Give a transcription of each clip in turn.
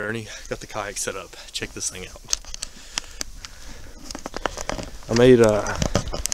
Ernie, got the kayak set up. Check this thing out. I made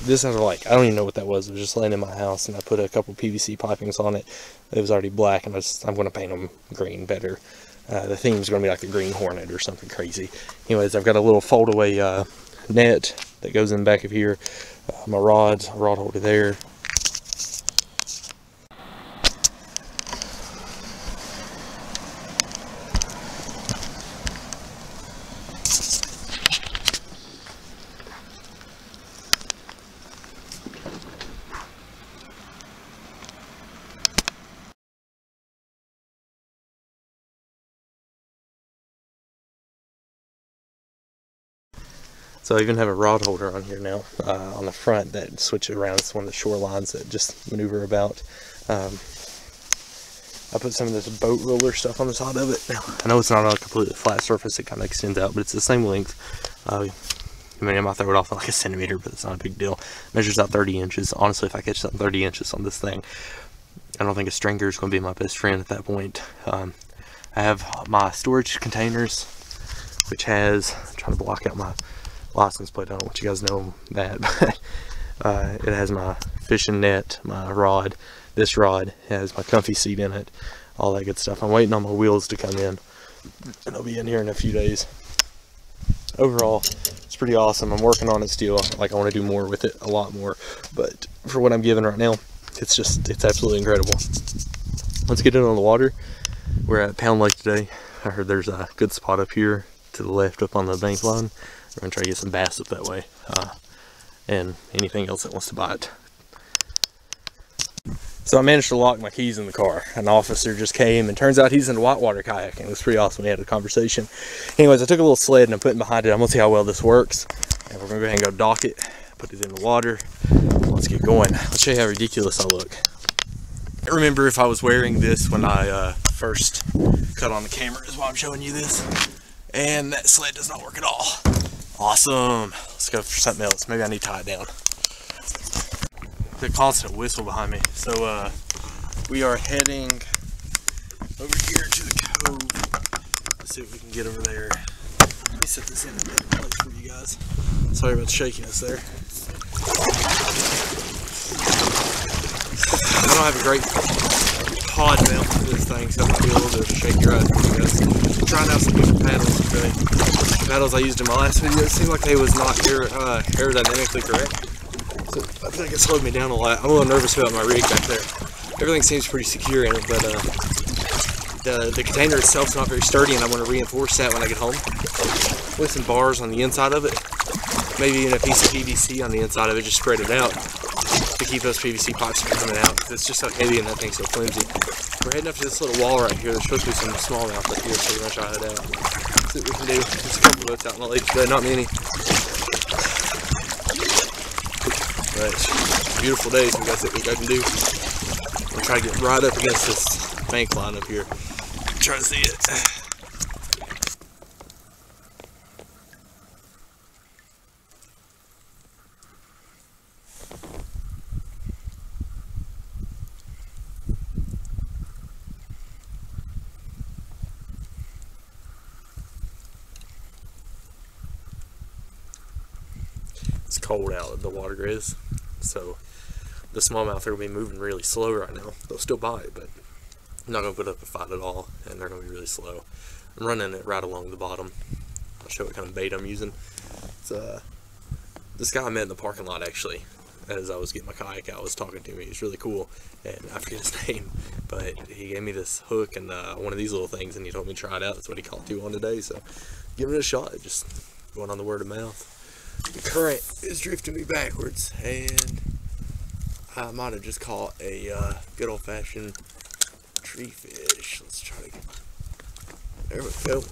this out of I don't even know what that was. It was just laying in my house, and I put a couple PVC pipings on it. It was already black, and I'm going to paint them green better. The theme is going to be like the Green Hornet or something crazy. Anyways, I've got a little fold-away net that goes in the back of here. My rods, a rod holder there. So I even have a rod holder on here now on the front that switches around. It's one of the shorelines that just maneuver about. I put some of this boat roller stuff on the side of it. Now, I know it's not on a completely flat surface, it kind of extends out, but it's the same length. I mean, I might throw it off like a centimeter, but it's not a big deal. Measures out 30 inches. Honestly, if I catch something 30 inches on this thing, I don't think a stringer is going to be my best friend at that point. I have my storage containers, which has, I'm trying to block out my license plate. I don't want you guys to know that, but it has my fishing net, my rod. This rod has my comfy seat in it, all that good stuff. I'm waiting on my wheels to come in, and they'll be in here in a few days. Overall, it's pretty awesome. I'm working on it still. I want to do more with it, a lot more, but for what I'm given right now, it's absolutely incredible. Let's get in on the water. We're at Pound Lake today. I heard there's a good spot up here to the left up on the bank line. We're going to try to get some bass up that way, and anything else that wants to bite. So I managed to lock my keys in the car. An officer just came, and turns out he's into whitewater kayaking. It was pretty awesome. We had a conversation. Anyways, I took a little sled and I'm putting behind it. I'm going to see how well this works. And we're going to go ahead and go dock it, put it in the water. Let's get going. Let's show you how ridiculous I look. I remember if I was wearing this when I first cut on the camera is why I'm showing you this. And that sled does not work at all. Awesome. Let's go for something else. Maybe I need to tie it down. The constant whistle behind me. So we are heading over here to the cove. Let's see if we can get over there. Let me set this in a better place for you guys. Sorry about the shakiness there. I don't have a great pod mount for this thing, so I might be a little bit of a shaky ride for you guys. I'm trying out some different paddles today. The paddles I used in my last video, it seemed like they was not aerodynamically correct. So I think it slowed me down a lot. I'm a little nervous about my rig back there. Everything seems pretty secure in it, but the container itself is not very sturdy, and I want to reinforce that when I get home with some bars on the inside of it. Maybe even a piece of PVC on the inside of it, just spread it out to keep those PVC pipes from coming out. It's just so heavy and that thing's so flimsy. We're heading up to this little wall right here. There's supposed to be some smallmouth up here, so we're going to try it out. See what we can do. There's a couple boats out in the lake today, not many. But it's a beautiful day, so we got to see what I can do. We'll try to get right up against this bank line up here. Try to see it. It's cold out, the water is, so the smallmouth are going to be moving really slow right now. They'll still bite, but I'm not going to put up a fight at all, and they're going to be really slow. I'm running it right along the bottom. I'll show what kind of bait I'm using. It's this guy I met in the parking lot, actually, as I was getting my kayak out, was talking to me. He's really cool, and I forget his name, but he gave me this hook and one of these little things, and he told me to try it out. That's what he caught two on today, so give it a shot. Just going on the word of mouth. The current is drifting me backwards, and I might have just caught a good old-fashioned tree fish. Let's try to get... There we go.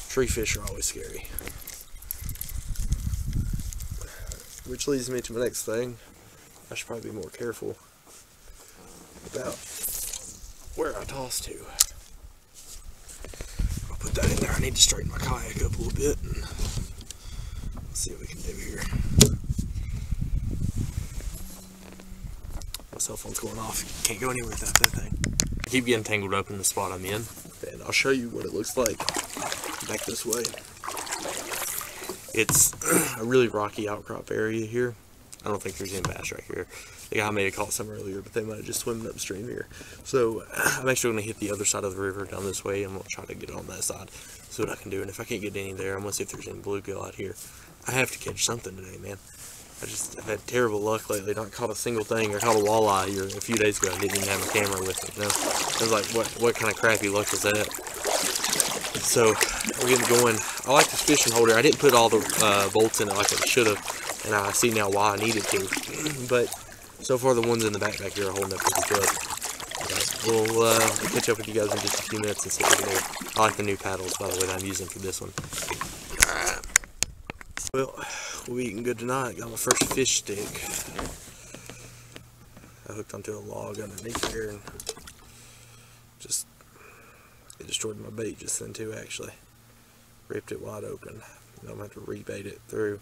Tree fish are always scary. Which leads me to my next thing. I should probably be more careful about where I toss to. I'll put that in there. I need to straighten my kayak up a little bit. See what we can do here. My cell phone's going off. Can't go anywhere without that thing. I keep getting tangled up in the spot I'm in, and I'll show you what it looks like back this way. It's a really rocky outcrop area here. I don't think there's any bass right here. The guy may have caught some earlier, but they might have just swum upstream here. So I'm actually going to hit the other side of the river down this way, and I'm going to try to get it on that side, see what I can do. And if I can't get any there, I'm going to see if there's any bluegill out here. I have to catch something today, man. I've had terrible luck lately. Not caught a single thing. I caught a walleye here a few days ago. I didn't even have my camera with me. You know? I was like, what kind of crappy luck is that? So we're getting going. I like this fishing holder. I didn't put all the bolts in it like I should have, and I see now why I needed to. But so far the ones in the backpack here are holding up pretty good. We'll catch up with you guys in just a few minutes and see what we can do. I like the new paddles, by the way, that I'm using for this one. Alright. Well, we're eating good tonight. Got my first fish stick. I hooked onto a log underneath there and it destroyed my bait just then too, actually. Ripped it wide open. I'm going to have to rebait it through.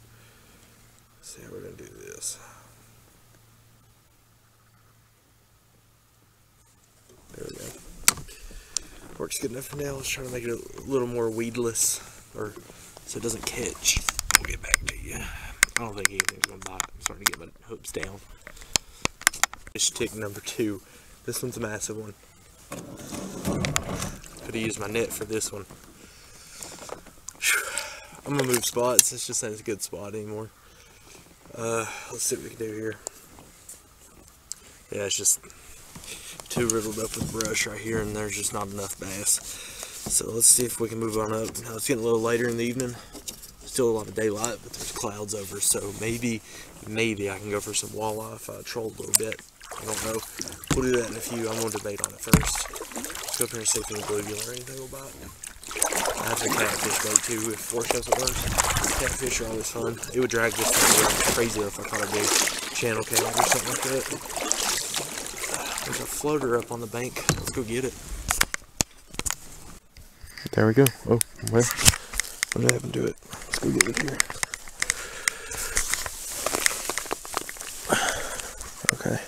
Let's see how we're going to do this. There we go. Works good enough for now. Let's try to make it a little more weedless, or so it doesn't catch. We'll get back to you. I don't think anything's going to bite. I'm starting to get my hooks down. Fish stick number 2. This one's a massive one. Could have used my net for this one. I'm going to move spots. It's just not a good spot anymore. Let's see what we can do here. Yeah, it's just too riddled up with brush right here, and there's just not enough bass. So let's see if we can move on up. Now it's getting a little later in the evening. Still a lot of daylight, but there's clouds over, so maybe I can go for some walleye if I troll a little bit. I don't know. We'll do that in a few. I'm going to debate on it first. Let's go up here and see if any bluegill or anything will bite. I have some catfish bait too, if force doesn't work. Catfish are always fun. It would drag this thing around crazy if I caught a big channel cat or something like that. There's a floater up on the bank. Let's go get it. There we go. Oh, well, what happened to it? Let's go get it here. Okay.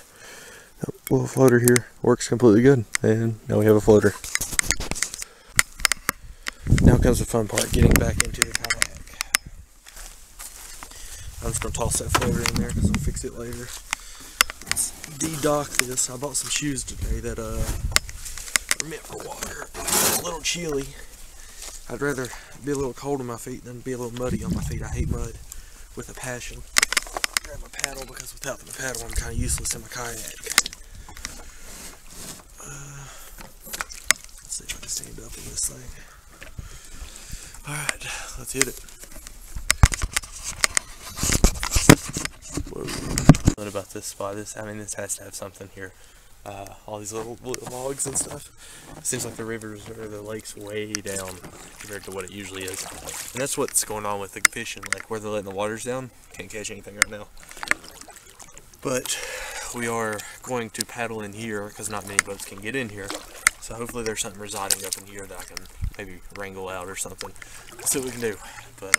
Little floater here. Works completely good. And now we have a floater. Now comes the fun part, getting back into the kayak. I'm just going to toss that floater in there because I'll fix it later. Let's de-dock this. I bought some shoes today that are meant for water. A little chilly. I'd rather be a little cold on my feet than be a little muddy on my feet. I hate mud with a passion. Grab my paddle because without the paddle I'm kind of useless in my kayak. Let's see if I can stand up in this thing. Alright, let's hit it. Whoa. What about this spot? This has to have something here. All these little logs and stuff. It seems like the rivers or the lake's way down compared to what it usually is. And that's what's going on with the fishing, like where they're letting the waters down. Can't catch anything right now. But we are going to paddle in here because not many boats can get in here. So hopefully there's something residing up in here that I can maybe wrangle out or something. Let's see what we can do. But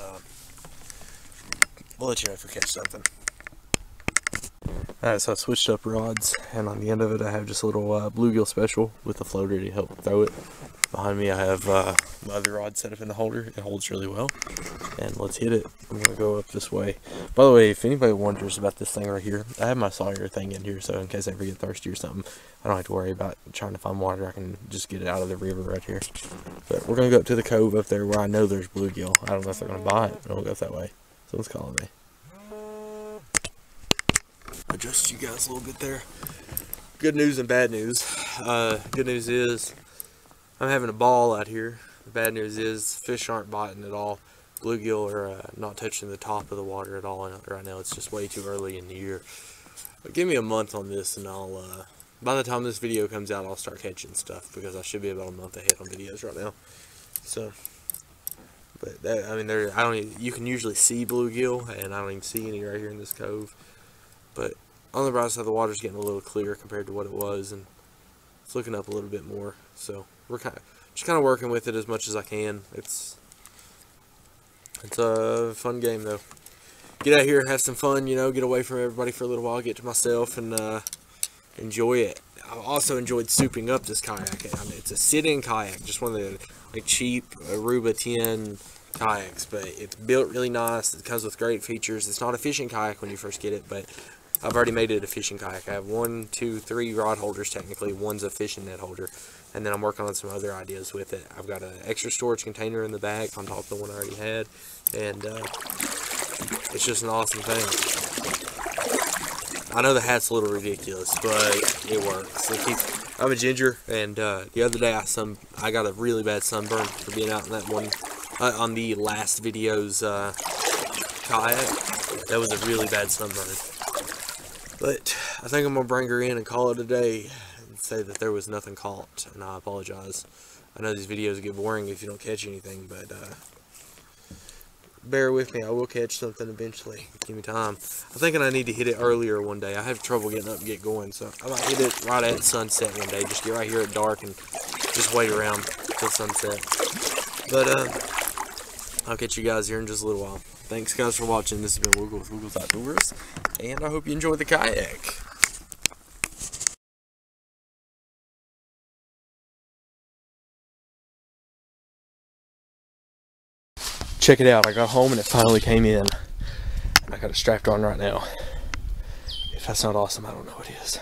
we'll let you know if we catch something. Alright, so I switched up rods, and on the end of it I have just a little bluegill special with a floater to help throw it. Behind me I have my other rod set up in the holder. It holds really well. And let's hit it. I'm going to go up this way. By the way, if anybody wonders about this thing right here, I have my Sawyer thing in here, so in case I ever get thirsty or something, I don't have to worry about trying to find water. I can just get it out of the river right here. But we're going to go up to the cove up there where I know there's bluegill. I don't know if they're going to bite, but I'll go up that way. Someone's calling me. Adjust you guys a little bit there. Good news and bad news. Good news is I'm having a ball out here. The bad news is fish aren't biting at all. Bluegill are not touching the top of the water at all right now. It's just way too early in the year. But give me a month on this and I'll by the time this video comes out I'll start catching stuff, because I should be about a month ahead on videos right now. So but that, I mean, you can usually see bluegill, and I don't even see any right here in this cove. But on the bright side, the water's getting a little clearer compared to what it was, and it's looking up a little bit more. So we're just kind of working with it as much as I can. It's a fun game though. Get out here, have some fun, you know, get away from everybody for a little while, get to myself, and enjoy it. I also enjoyed souping up this kayak. I mean, it's a sit-in kayak, just one of the like cheap Aruba 10 kayaks, but it's built really nice. It comes with great features. It's not a fishing kayak when you first get it, but I've already made it a fishing kayak. I have 1, 2, 3 rod holders technically. One's a fishing net holder, and then I'm working on some other ideas with it. I've got an extra storage container in the back on top of the one I already had, and it's just an awesome thing. I know the hat's a little ridiculous, but it works. I'm a ginger, and the other day I got a really bad sunburn for being out in that one on the last video's kayak. That was a really bad sunburn. But I think I'm gonna bring her in and call it a day and say that there was nothing caught, and I apologize. I know these videos get boring if you don't catch anything, but bear with me. I will catch something eventually. Give me time. I'm thinking I need to hit it earlier one day. I have trouble getting up and get going, so I might hit it right at sunset one day. Just get right here at dark and just wait around till sunset. But I'll catch you guys here in just a little while. Thanks guys for watching. This has been Bluegill with Bluegill Outdoors, and I hope you enjoy the kayak. Check it out. I got home and it finally came in. And I got it strapped on right now. If that's not awesome, I don't know what is.